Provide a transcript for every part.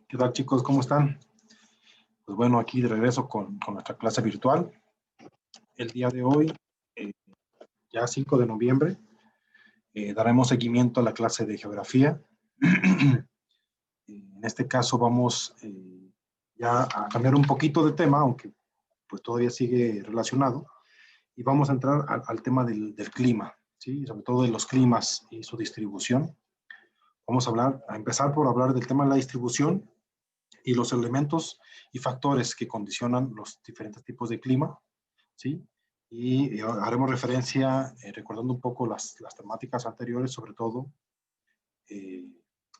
¿Qué tal, chicos? ¿Cómo están? Pues bueno, aquí de regreso con nuestra clase virtual. El día de hoy, eh, ya 5 de noviembre, daremos seguimiento a la clase de geografía. En este caso vamos ya a cambiar un poquito de tema, aunque pues todavía sigue relacionado, y vamos a entrar al tema del clima, ¿sí? Sobre todo de los climas y su distribución. Vamos a empezar por hablar del tema de la distribución y los elementos y factores que condicionan los diferentes tipos de clima, ¿sí? Y haremos referencia, recordando un poco las temáticas anteriores, sobre todo eh,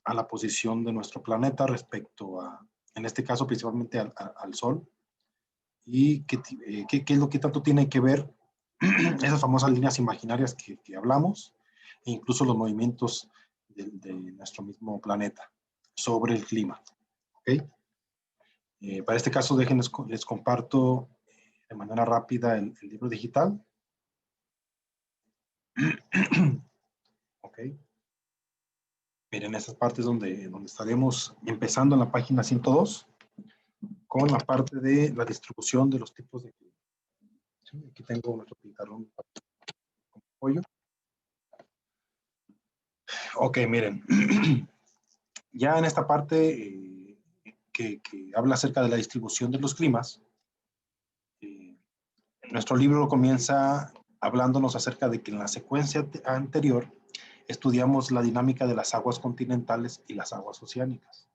a la posición de nuestro planeta respecto a, en este caso, principalmente al Sol, y qué es lo que tanto tiene que ver esas famosas líneas imaginarias que hablamos, e incluso los movimientos de nuestro mismo planeta sobre el clima, ¿ok? Para este caso, les comparto de manera rápida el libro digital. Ok. Miren, esas partes donde estaremos empezando en la página 102 con la parte de la distribución de los tipos de clima. ¿Sí? Aquí tengo nuestro pintarrón con apoyo. Ok, miren. Ya en esta parte que habla acerca de la distribución de los climas, nuestro libro comienza hablándonos acerca de que en la secuencia anterior estudiamos la dinámica de las aguas continentales y las aguas oceánicas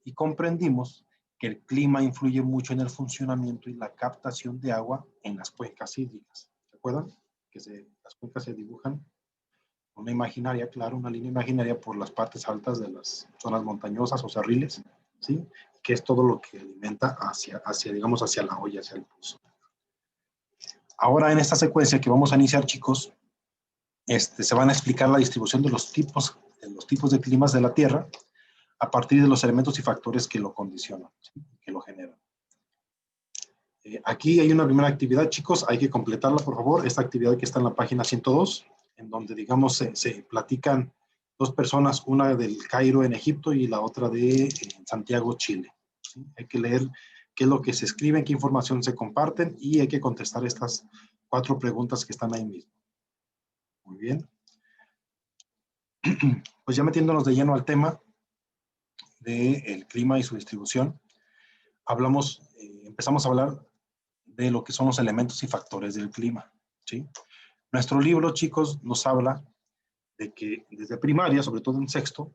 y comprendimos que el clima influye mucho en el funcionamiento y la captación de agua en las cuencas hídricas. ¿Se acuerdan? Las cuencas se dibujan una imaginaria, claro, una línea imaginaria por las partes altas de las zonas montañosas o cerriles, ¿sí? Que es todo lo que alimenta digamos, hacia la olla, hacia el pozo. Ahora en esta secuencia que vamos a iniciar, chicos, se van a explicar la distribución de los tipos de climas de la Tierra a partir de los elementos y factores que lo condicionan, ¿sí? Que lo generan. Aquí hay una primera actividad, chicos, hay que completarla, por favor. Esta actividad que está en la página 102, en donde, digamos, se platican dos personas, una del Cairo en Egipto y la otra de Santiago, Chile. ¿Sí? Hay que leer qué es lo que se escribe, qué información se comparten y hay que contestar estas 4 preguntas que están ahí mismo. Muy bien. Pues ya metiéndonos de lleno al tema del clima y su distribución, empezamos a hablar de lo que son los elementos y factores del clima, ¿sí? Nuestro libro, chicos, nos habla de que desde primaria, sobre todo en sexto,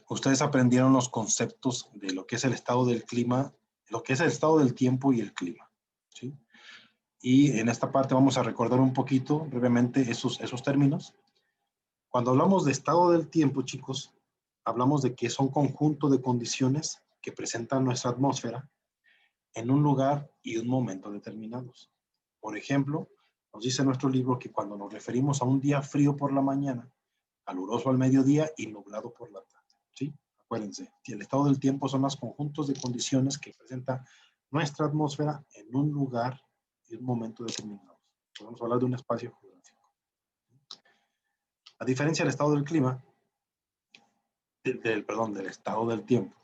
ustedes aprendieron los conceptos de lo que es el estado del clima, lo que es el estado del tiempo y el clima, ¿sí? Y en esta parte vamos a recordar un poquito, brevemente, esos términos. Cuando hablamos de estado del tiempo, chicos, hablamos de que es un conjunto de condiciones que presenta nuestra atmósfera en un lugar y un momento determinados. Por ejemplo, nos dice nuestro libro que cuando nos referimos a un día frío por la mañana, caluroso al mediodía y nublado por la tarde, ¿sí? Acuérdense, el estado del tiempo son los conjuntos de condiciones que presenta nuestra atmósfera en un lugar y un momento determinados. Podemos hablar de un espacio geográfico. A diferencia del estado del clima, del estado del tiempo,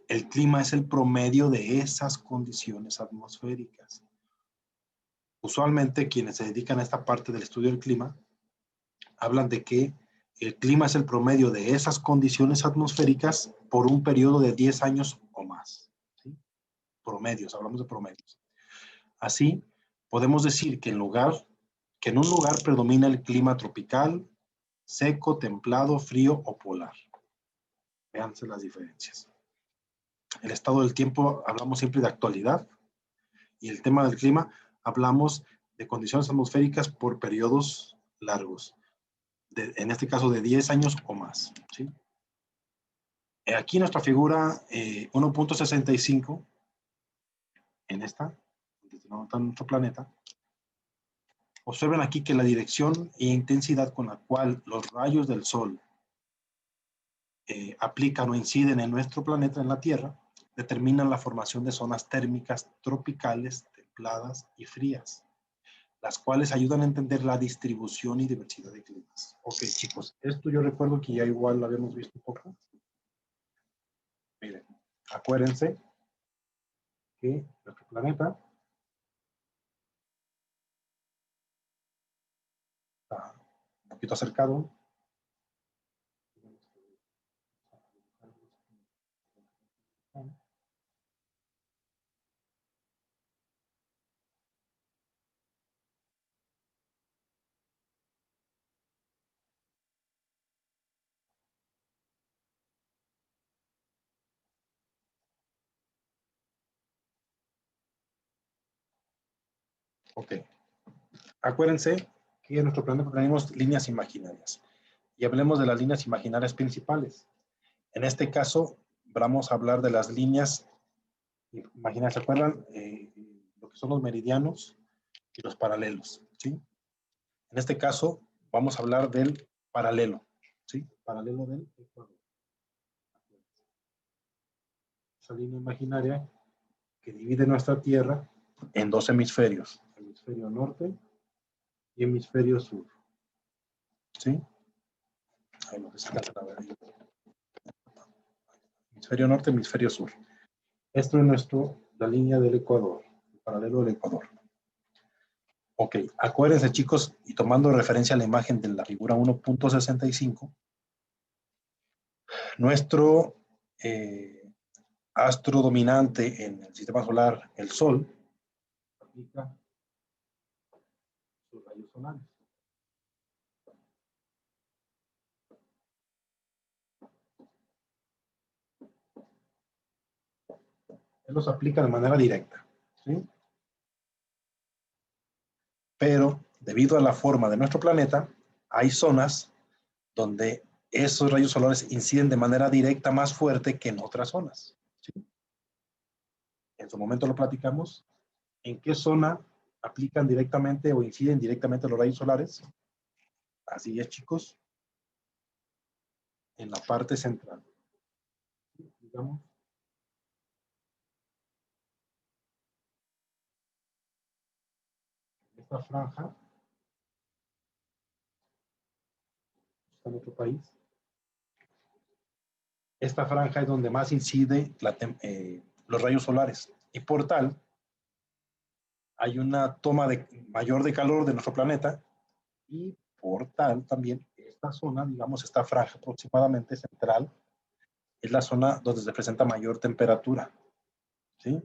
el clima es el promedio de esas condiciones atmosféricas. Usualmente quienes se dedican a esta parte del estudio del clima hablan de que el clima es el promedio de esas condiciones atmosféricas por un periodo de 10 años o más, ¿sí? Promedios, hablamos de promedios. Así, podemos decir que en un lugar predomina el clima tropical, seco, templado, frío o polar. Véanse las diferencias. El estado del tiempo, hablamos siempre de actualidad, y el tema del clima, hablamos de condiciones atmosféricas por periodos largos, en este caso de 10 años o más, ¿sí? Aquí nuestra figura 1.65, en esta, donde tenemos nuestro planeta, observen aquí que la dirección e intensidad con la cual los rayos del Sol aplican o inciden en nuestro planeta, en la Tierra, determinan la formación de zonas térmicas tropicales, templadas y frías, las cuales ayudan a entender la distribución y diversidad de climas. Ok, chicos, esto yo recuerdo que ya igual lo habíamos visto un poco. Miren, Acuérdense que nuestro planeta está un poquito acercado. Ok. Acuérdense que en nuestro planeta tenemos líneas imaginarias. Y hablemos de las líneas imaginarias principales. En este caso, vamos a hablar de las líneas imaginarias. ¿Se acuerdan? Lo que son los meridianos y los paralelos. ¿Sí? En este caso, vamos a hablar del paralelo. ¿Sí? Paralelo del Ecuador. Esa línea imaginaria que divide nuestra Tierra en dos hemisferios. Hemisferio norte y hemisferio sur. ¿Sí? Ahí lo que se trata, hemisferio norte, hemisferio sur. Esto es la línea del Ecuador, el paralelo del Ecuador. Ok, acuérdense chicos, y tomando referencia a la imagen de la figura 1.65, nuestro astro dominante en el sistema solar, el Sol, aplica sus rayos solares. Él los aplica de manera directa, ¿sí? Pero debido a la forma de nuestro planeta, hay zonas donde esos rayos solares inciden de manera directa más fuerte que en otras zonas, ¿sí? En su momento lo platicamos. ¿En qué zona aplican directamente o inciden directamente los rayos solares? Así es, chicos. En la parte central. Digamos, esta franja está en otro país. Esta franja es donde más incide los rayos solares. Y por tal, hay una toma mayor de calor de nuestro planeta y por tal también esta zona, digamos, esta franja aproximadamente central, es la zona donde se presenta mayor temperatura, ¿sí?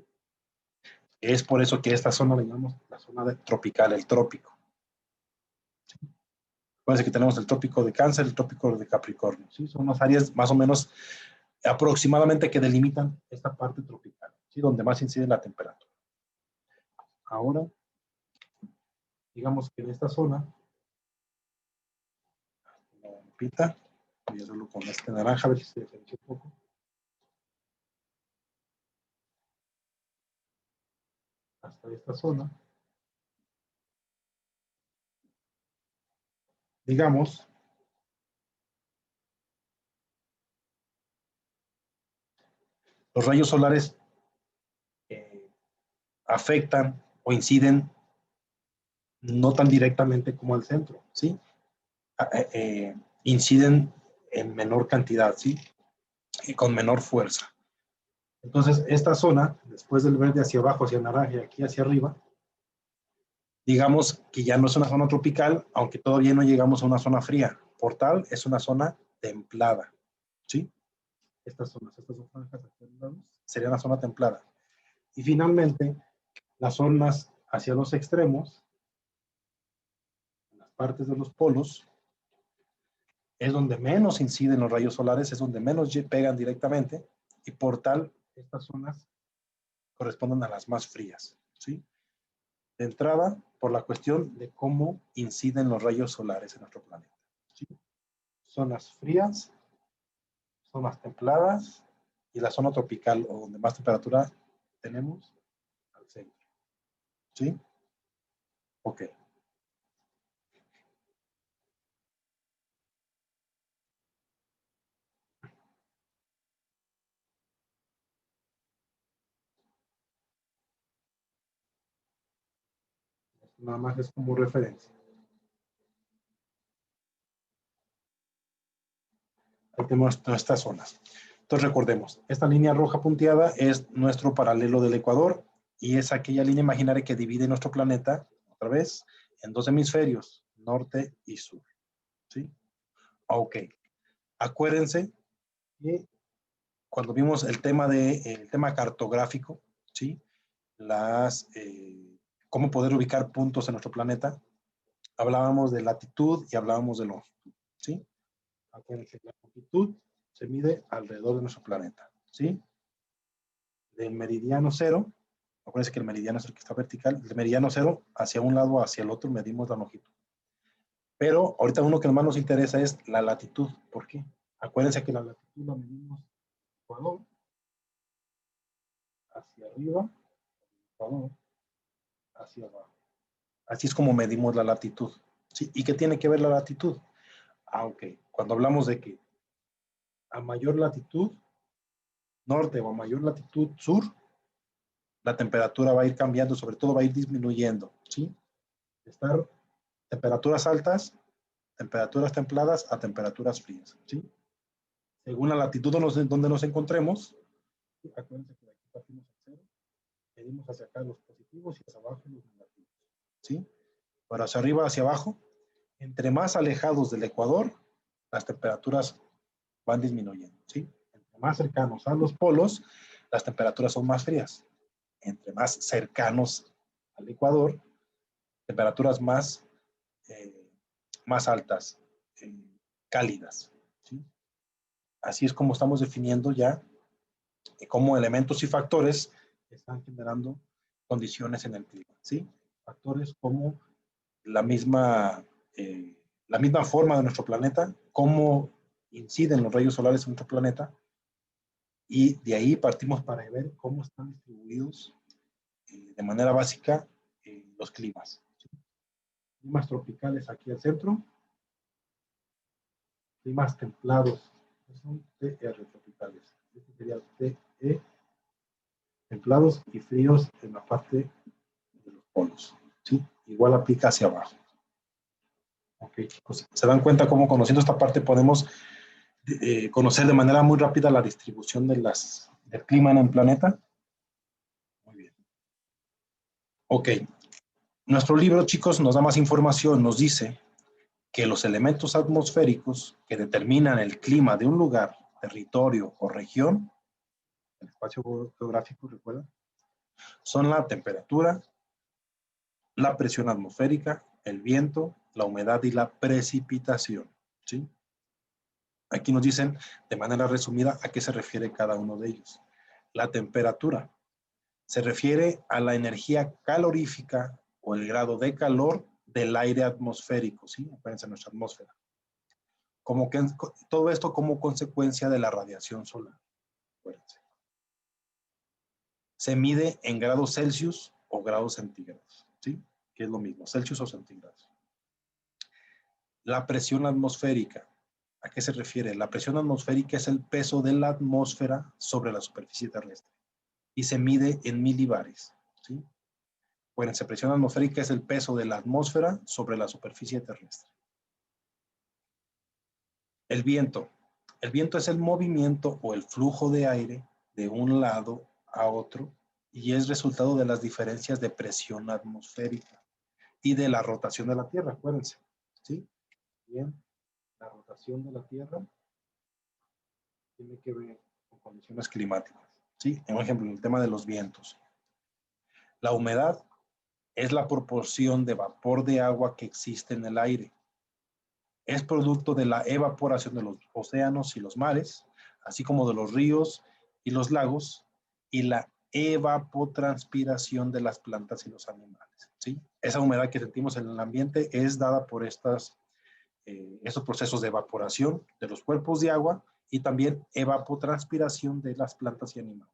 Es por eso que esta zona le llamamos la zona tropical, el trópico. ¿Sí? Acuérdense que tenemos el trópico de Cáncer, el trópico de Capricornio, ¿sí? Son unas áreas más o menos aproximadamente que delimitan esta parte tropical, ¿sí? Donde más incide la temperatura. Ahora, digamos que en esta zona, pita, voy a hacerlo con este naranja, a ver si se diferencia un poco. Hasta esta zona. Digamos, los rayos solares afectan o inciden no tan directamente como al centro, ¿sí? Inciden en menor cantidad, ¿sí? Y con menor fuerza. Entonces, esta zona, después del verde hacia abajo, hacia el naranja y aquí hacia arriba, digamos que ya no es una zona tropical, aunque todavía no llegamos a una zona fría. Por tal, es una zona templada, ¿sí? Estas dos franjas aquí al lado, sería una zona templada. Y finalmente, las zonas hacia los extremos, en las partes de los polos, es donde menos inciden los rayos solares, es donde menos pegan directamente, y por tal, estas zonas corresponden a las más frías, ¿sí? De entrada, por la cuestión de cómo inciden los rayos solares en nuestro planeta, ¿sí? Zonas frías, zonas templadas, y la zona tropical, o donde más temperatura tenemos, al centro, ¿sí? Ok. Nada más es como referencia. Ahí tenemos todas estas zonas. Entonces recordemos, esta línea roja punteada es nuestro paralelo del ecuador y es aquella línea imaginaria que divide nuestro planeta, otra vez, en dos hemisferios, norte y sur. ¿Sí? Ok. Acuérdense que cuando vimos el tema cartográfico, ¿sí? Cómo poder ubicar puntos en nuestro planeta, hablábamos de latitud y hablábamos de longitud, ¿sí? Acuérdense, la longitud se mide alrededor de nuestro planeta, ¿sí? Del meridiano cero, acuérdense que el meridiano es el que está vertical, del meridiano cero hacia un lado o hacia el otro medimos la longitud. Pero ahorita uno que más nos interesa es la latitud. ¿Por qué? Acuérdense que la latitud la medimos Ecuador hacia arriba, Ecuador hacia abajo. Así es como medimos la latitud. ¿Sí? ¿Y qué tiene que ver la latitud? Ok, cuando hablamos de que a mayor latitud norte o a mayor latitud sur, la temperatura va a ir cambiando, sobre todo va a ir disminuyendo, ¿sí? Estar temperaturas altas, temperaturas templadas a temperaturas frías, ¿sí? Según la latitud donde nos encontremos, acuérdense que aquí partimos a cero, medimos hacia acá los positivos y hacia abajo los negativos, ¿sí? Pero hacia arriba, hacia abajo, entre más alejados del ecuador, las temperaturas van disminuyendo, ¿sí? Entre más cercanos a los polos, las temperaturas son más frías. Entre más cercanos al ecuador, temperaturas más altas, cálidas, ¿sí? Así es como estamos definiendo ya cómo elementos y factores están generando condiciones en el clima, ¿sí? Factores como la misma forma de nuestro planeta, cómo inciden los rayos solares en nuestro planeta, y de ahí partimos para ver cómo están distribuidos de manera básica los climas. ¿Sí? Climas tropicales aquí al centro, climas templados, que son TR tropicales. Este sería TE, templados y fríos en la parte de los polos. ¿Sí? Igual aplica hacia abajo. Ok, chicos, ¿se dan cuenta cómo conociendo esta parte podemos conocer de manera muy rápida la distribución del clima en el planeta? Muy bien. Ok, nuestro libro, chicos, nos da más información, nos dice que los elementos atmosféricos que determinan el clima de un lugar, territorio o región, el espacio geográfico, recuerda, son la temperatura, la presión atmosférica, el viento, la humedad y la precipitación. ¿Sí? Aquí nos dicen de manera resumida a qué se refiere cada uno de ellos. La temperatura se refiere a la energía calorífica o el grado de calor del aire atmosférico, ¿sí? Acuérdense, nuestra atmósfera. Como que todo esto como consecuencia de la radiación solar. Acuérdense. Se mide en grados Celsius o grados centígrados, ¿sí? Que es lo mismo, Celsius o centígrados. La presión atmosférica, ¿a qué se refiere? La presión atmosférica es el peso de la atmósfera sobre la superficie terrestre y se mide en milibares, ¿sí? Acuérdense, presión atmosférica es el peso de la atmósfera sobre la superficie terrestre. El viento. El viento es el movimiento o el flujo de aire de un lado a otro y es resultado de las diferencias de presión atmosférica y de la rotación de la Tierra, acuérdense. ¿Sí? Bien, la rotación de la Tierra tiene que ver con condiciones climáticas. ¿Sí? Por ejemplo, el tema de los vientos. La humedad es la proporción de vapor de agua que existe en el aire. Es producto de la evaporación de los océanos y los mares, así como de los ríos y los lagos, y la evapotranspiración de las plantas y los animales. ¿Sí? Esa humedad que sentimos en el ambiente es dada por estos procesos de evaporación de los cuerpos de agua y también evapotranspiración de las plantas y animales.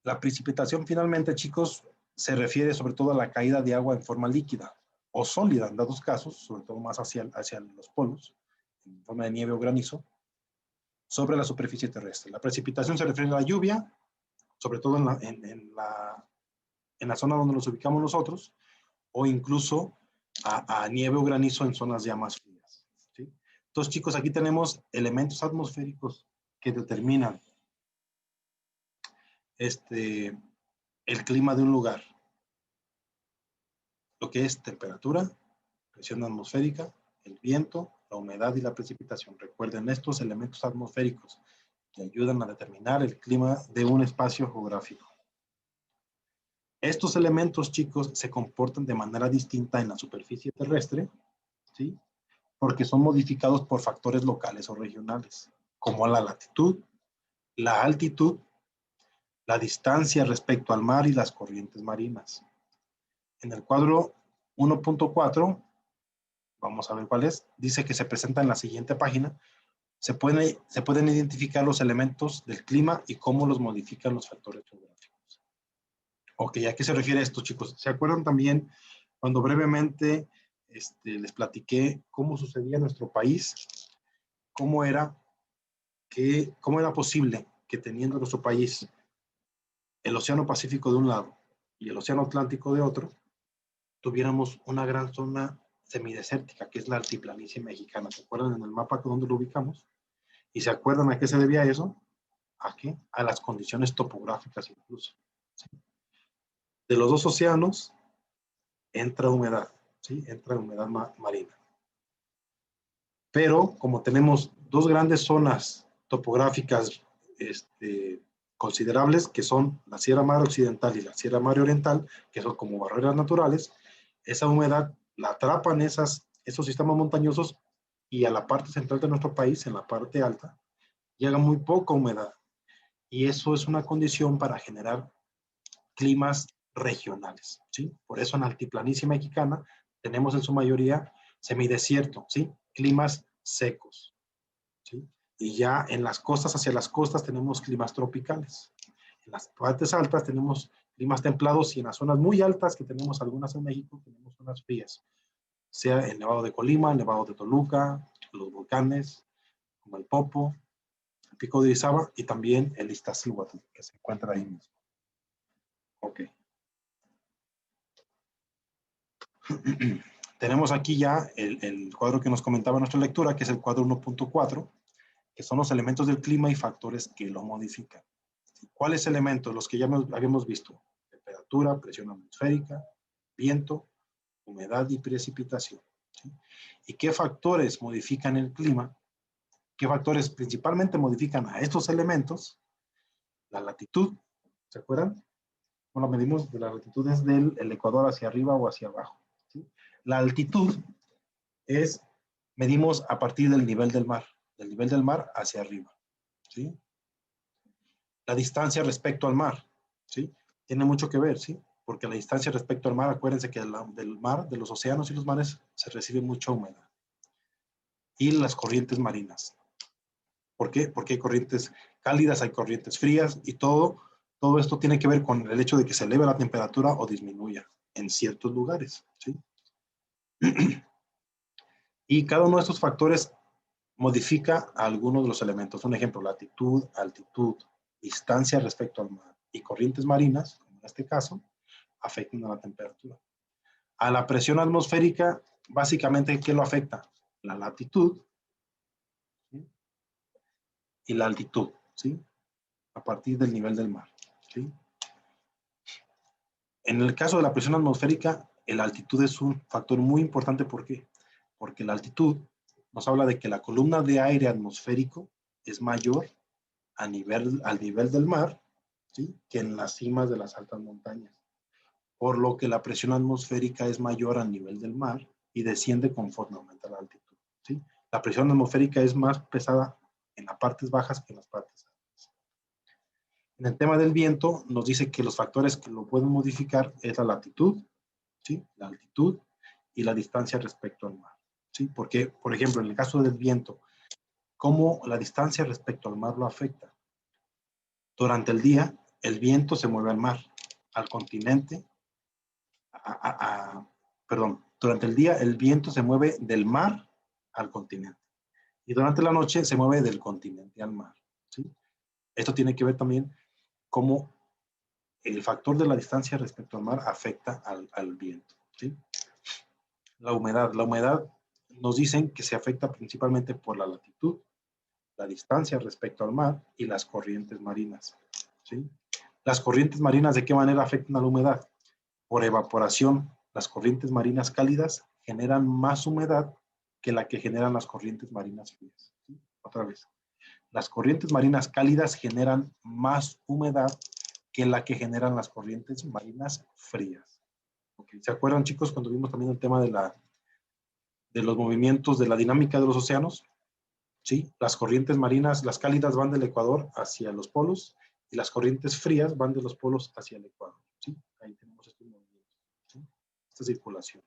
La precipitación, finalmente, chicos, se refiere sobre todo a la caída de agua en forma líquida o sólida en dados casos, sobre todo más hacia los polos, en forma de nieve o granizo, sobre la superficie terrestre. La precipitación se refiere a la lluvia, sobre todo en la zona donde nos ubicamos nosotros, o incluso a nieve o granizo en zonas ya más frías. ¿Sí? Entonces, chicos, aquí tenemos elementos atmosféricos que determinan el clima de un lugar. Lo que es temperatura, presión atmosférica, el viento, la humedad y la precipitación. Recuerden estos elementos atmosféricos que ayudan a determinar el clima de un espacio geográfico. Estos elementos, chicos, se comportan de manera distinta en la superficie terrestre, ¿sí? Porque son modificados por factores locales o regionales, como la latitud, la altitud, la distancia respecto al mar y las corrientes marinas. En el cuadro 1.4, vamos a ver cuál es, dice que se presenta en la siguiente página. Se pueden identificar los elementos del clima y cómo los modifican los factores geográficos. Ok, ¿a qué se refiere esto, chicos? ¿Se acuerdan también cuando brevemente les platiqué cómo sucedía en nuestro país? ¿Cómo era posible que teniendo nuestro país el Océano Pacífico de un lado y el Océano Atlántico de otro, tuviéramos una gran zona semidesértica, que es la altiplanicie mexicana? ¿Se acuerdan en el mapa donde lo ubicamos? ¿Y se acuerdan a qué se debía eso? ¿A qué? A las condiciones topográficas incluso. ¿Sí? De los dos océanos entra humedad, ¿sí? Entra humedad marina. Pero como tenemos dos grandes zonas topográficas considerables, que son la Sierra Madre Occidental y la Sierra Madre Oriental, que son como barreras naturales, esa humedad la atrapan esos sistemas montañosos, y a la parte central de nuestro país, en la parte alta, llega muy poca humedad. Y eso es una condición para generar climas regionales, ¿sí? Por eso en la altiplanicie mexicana tenemos en su mayoría semidesierto, ¿sí? Climas secos, ¿sí? Y ya en las costas, hacia las costas, tenemos climas tropicales. En las partes altas tenemos climas templados, y en las zonas muy altas, que tenemos algunas en México, tenemos zonas frías, sea el Nevado de Colima, el Nevado de Toluca, los volcanes, como el Popo, el Pico de Orizaba, y también el Iztaccíhuatl, que se encuentra ahí mismo. Ok. Tenemos aquí ya el cuadro que nos comentaba nuestra lectura, que es el cuadro 1.4, que son los elementos del clima y factores que lo modifican. ¿Cuáles elementos? Los que ya habíamos visto: temperatura, presión atmosférica, viento, humedad y precipitación. ¿Sí? ¿Y qué factores modifican el clima? ¿Qué factores principalmente modifican a estos elementos? La latitud, ¿se acuerdan? Bueno, medimos de las latitudes del ecuador hacia arriba o hacia abajo. ¿Sí? La altitud medimos a partir del nivel del mar hacia arriba, ¿sí? La distancia respecto al mar, ¿sí? Tiene mucho que ver, ¿sí? Porque la distancia respecto al mar, acuérdense que del mar, de los océanos y los mares, se recibe mucha humedad. Y las corrientes marinas. ¿Por qué? Porque hay corrientes cálidas, hay corrientes frías, y todo esto tiene que ver con el hecho de que se eleve la temperatura o disminuya en ciertos lugares, ¿sí? Y cada uno de estos factores modifica algunos de los elementos. Un ejemplo: latitud, altitud, distancia respecto al mar y corrientes marinas, como en este caso, afectan a la temperatura. A la presión atmosférica, básicamente, ¿qué lo afecta? La latitud, ¿sí? Y la altitud, ¿sí? A partir del nivel del mar, ¿sí? En el caso de la presión atmosférica, la altitud es un factor muy importante. ¿Por qué? Porque la altitud nos habla de que la columna de aire atmosférico es mayor al nivel del mar, ¿sí? Que en las cimas de las altas montañas. Por lo que la presión atmosférica es mayor al nivel del mar y desciende conforme aumenta la altitud, ¿sí? La presión atmosférica es más pesada en las partes bajas que en las partes altas. En el tema del viento, nos dice que los factores que lo pueden modificar es la latitud, ¿sí? La altitud y la distancia respecto al mar, ¿sí? Porque, por ejemplo, en el caso del viento, ¿cómo la distancia respecto al mar lo afecta? Durante el día, el viento se mueve al mar, al continente. Perdón, durante el día el viento se mueve del mar al continente. Y durante la noche se mueve del continente al mar, ¿sí? Esto tiene que ver también cómo el factor de la distancia respecto al mar afecta al viento, ¿sí? La humedad nos dicen que se afecta principalmente por la latitud, la distancia respecto al mar y las corrientes marinas. ¿Sí? Las corrientes marinas, ¿de qué manera afectan a la humedad? Por evaporación. Las corrientes marinas cálidas generan más humedad que la que generan las corrientes marinas frías. ¿Sí? Otra vez. Las corrientes marinas cálidas generan más humedad que la que generan las corrientes marinas frías. ¿Okay? ¿Se acuerdan, chicos, cuando vimos también el tema de los movimientos de la dinámica de los océanos? ¿Sí? Las corrientes marinas, las cálidas van del Ecuador hacia los polos y las corrientes frías van de los polos hacia el Ecuador. ¿Sí? Ahí tenemos estos movimientos. ¿Sí? Esta circulación.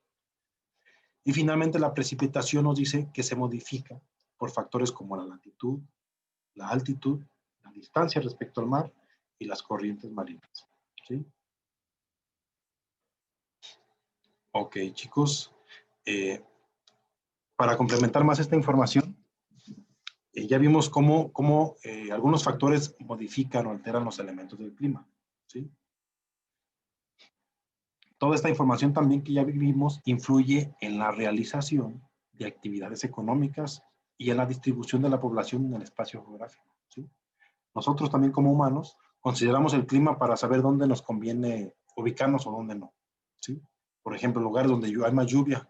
Y finalmente la precipitación nos dice que se modifica por factores como la latitud, la altitud, la distancia respecto al mar y las corrientes marinas. ¿Sí? Ok, chicos. Para complementar más esta información, ya vimos cómo algunos factores modifican o alteran los elementos del clima. ¿Sí? Toda esta información también que ya vivimos influye en la realización de actividades económicas y en la distribución de la población en el espacio geográfico. ¿Sí? Nosotros también como humanos consideramos el clima para saber dónde nos conviene ubicarnos o dónde no. ¿Sí? Por ejemplo, en lugares donde hay más lluvia,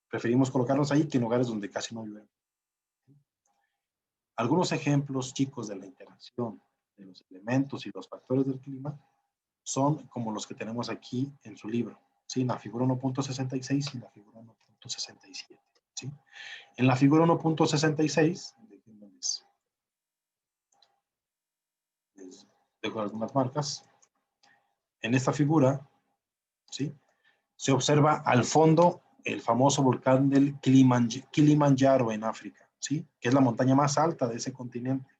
preferimos colocarnos ahí que en lugares donde casi no llueve. Algunos ejemplos, chicos, de la interacción de los elementos y los factores del clima son como los que tenemos aquí en su libro, ¿sí? En la figura 1.66 y en la figura 1.67. ¿Sí? En la figura 1.66, les dejo algunas marcas. En esta figura, ¿sí? Se observa al fondo el famoso volcán del Kilimanjaro en África, ¿sí? Que es la montaña más alta de ese continente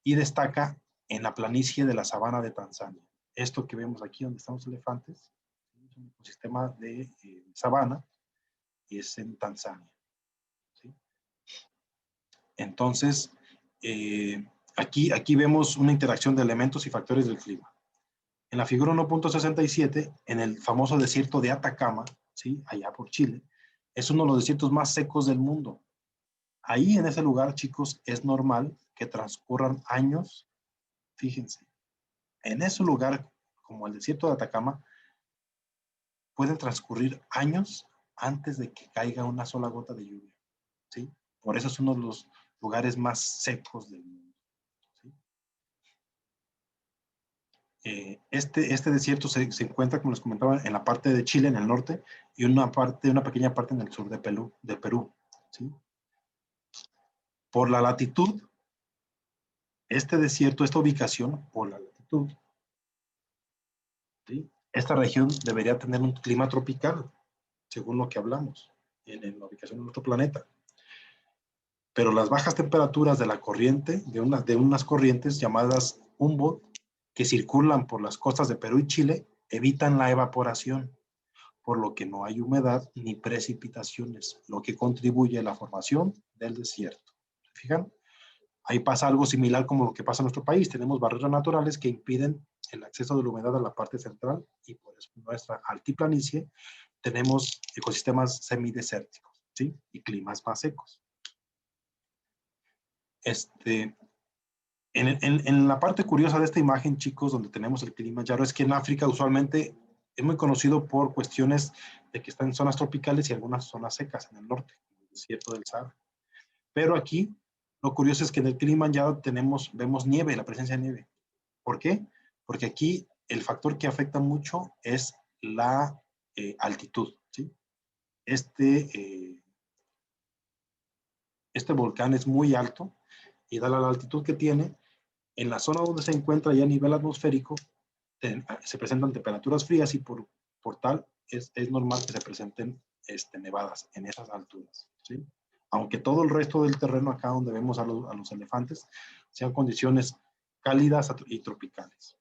y destaca en la planicie de la sabana de Tanzania. Esto que vemos aquí donde están los elefantes es un ecosistema de sabana y es en Tanzania. ¿Sí? Entonces, aquí vemos una interacción de elementos y factores del clima. En la figura 1.67, en el famoso desierto de Atacama, ¿sí? Allá por Chile, es uno de los desiertos más secos del mundo. Ahí en ese lugar, chicos, es normal que transcurran años, fíjense, en ese lugar, como el desierto de Atacama, pueden transcurrir años antes de que caiga una sola gota de lluvia. ¿Sí? Por eso es uno de los lugares más secos del mundo. ¿Sí? Este desierto se encuentra, como les comentaba, en la parte de Chile, en el norte, y una pequeña parte en el sur de Perú. ¿Sí? Por la latitud, este desierto, esta ubicación, por la latitud, ¿sí? Esta región debería tener un clima tropical, según lo que hablamos, en la ubicación de nuestro planeta. Pero las bajas temperaturas de la corriente, de unas corrientes llamadas Humboldt, que circulan por las costas de Perú y Chile, evitan la evaporación, por lo que no hay humedad ni precipitaciones, lo que contribuye a la formación del desierto. ¿Se fijan? Ahí pasa algo similar como lo que pasa en nuestro país. Tenemos barreras naturales que impiden el acceso de la humedad a la parte central y por eso en nuestra altiplanicie tenemos ecosistemas semidesérticos, ¿sí? Y climas más secos. En la parte curiosa de esta imagen, chicos, donde tenemos el Kilimanjaro, es que en África usualmente es muy conocido por cuestiones de que está en zonas tropicales y algunas zonas secas en el norte, como el desierto del Sahara. Pero aquí, lo curioso es que en el Kilimanjaro vemos nieve, la presencia de nieve. ¿Por qué? Porque aquí el factor que afecta mucho es la altitud, ¿sí? Este volcán es muy alto y dada la altitud que tiene, en la zona donde se encuentra ya a nivel atmosférico, se presentan temperaturas frías y por tal es normal que se presenten nevadas en esas alturas. ¿Sí? Aunque todo el resto del terreno acá donde vemos a los elefantes sean condiciones cálidas y tropicales.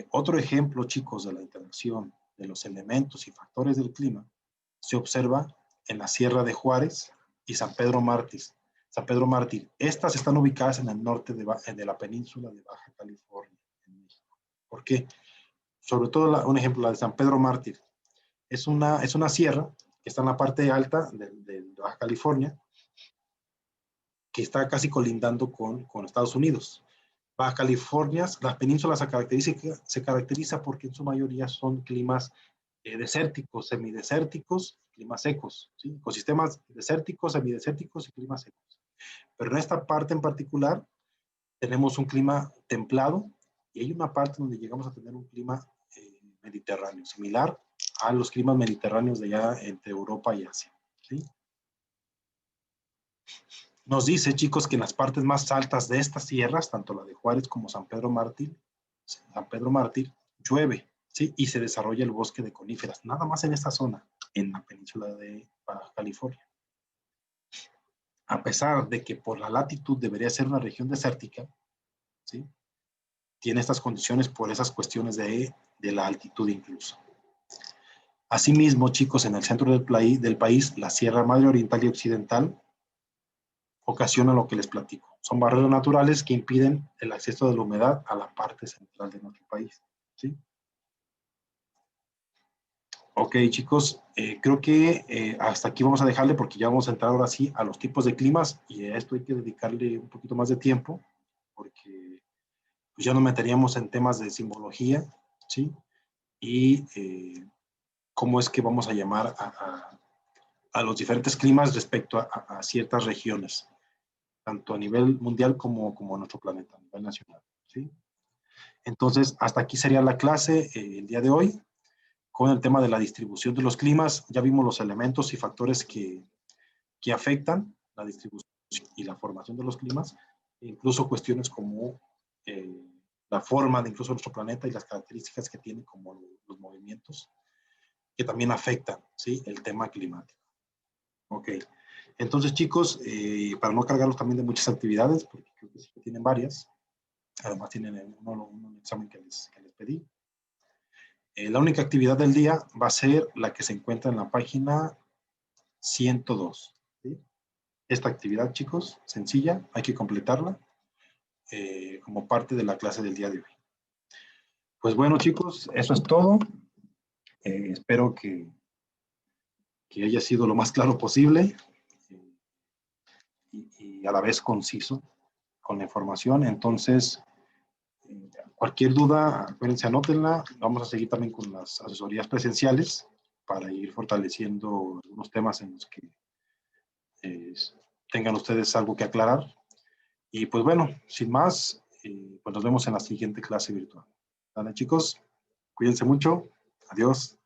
Otro ejemplo, chicos, de la interacción de los elementos y factores del clima se observa en la Sierra de Juárez y San Pedro Mártir. Estas están ubicadas en el norte de la península de Baja California, en México. ¿Por qué? Sobre todo, un ejemplo, la de San Pedro Mártir. Es una sierra que está en la parte alta de Baja California, que está casi colindando con Estados Unidos. Baja California, la península se caracteriza porque en su mayoría son climas desérticos, semidesérticos, climas secos, ¿sí? Ecosistemas desérticos, semidesérticos y climas secos. Pero en esta parte en particular tenemos un clima templado y hay una parte donde llegamos a tener un clima mediterráneo, similar a los climas mediterráneos de allá entre Europa y Asia, ¿sí? Nos dice, chicos, que en las partes más altas de estas sierras, tanto la de Juárez como San Pedro Mártir, llueve, ¿sí? Y se desarrolla el bosque de coníferas, nada más en esta zona, en la península de Baja California. A pesar de que por la latitud debería ser una región desértica, ¿sí? Tiene estas condiciones por esas cuestiones de la altitud incluso. Asimismo, chicos, en el centro del país, la Sierra Madre Oriental y Occidental ocasiona lo que les platico. Son barreras naturales que impiden el acceso de la humedad a la parte central de nuestro país, ¿sí? Ok, chicos, creo que hasta aquí vamos a dejarle porque ya vamos a entrar ahora sí a los tipos de climas y a esto hay que dedicarle un poquito más de tiempo porque pues ya nos meteríamos en temas de simbología, ¿sí? Y cómo es que vamos a llamar a los diferentes climas respecto a ciertas regiones, tanto a nivel mundial como a nuestro planeta, a nivel nacional, ¿sí? Entonces, hasta aquí sería la clase el día de hoy, con el tema de la distribución de los climas. Ya vimos los elementos y factores que afectan la distribución y la formación de los climas, e incluso cuestiones como la forma de incluso nuestro planeta y las características que tiene como los movimientos, que también afectan, ¿sí? El tema climático. Ok. Entonces, chicos, para no cargarlos también de muchas actividades, porque creo que sí que tienen varias, además tienen un examen que les pedí. La única actividad del día va a ser la que se encuentra en la página 102. ¿Sí? Esta actividad, chicos, sencilla, hay que completarla como parte de la clase del día de hoy. Pues bueno, chicos, eso es todo. Espero que haya sido lo más claro posible y a la vez conciso con la información. Entonces, cualquier duda, acuérdense, anótenla. Vamos a seguir también con las asesorías presenciales para ir fortaleciendo algunos temas en los que tengan ustedes algo que aclarar. Y pues bueno, sin más, pues nos vemos en la siguiente clase virtual. Dale, chicos, cuídense mucho. Adiós.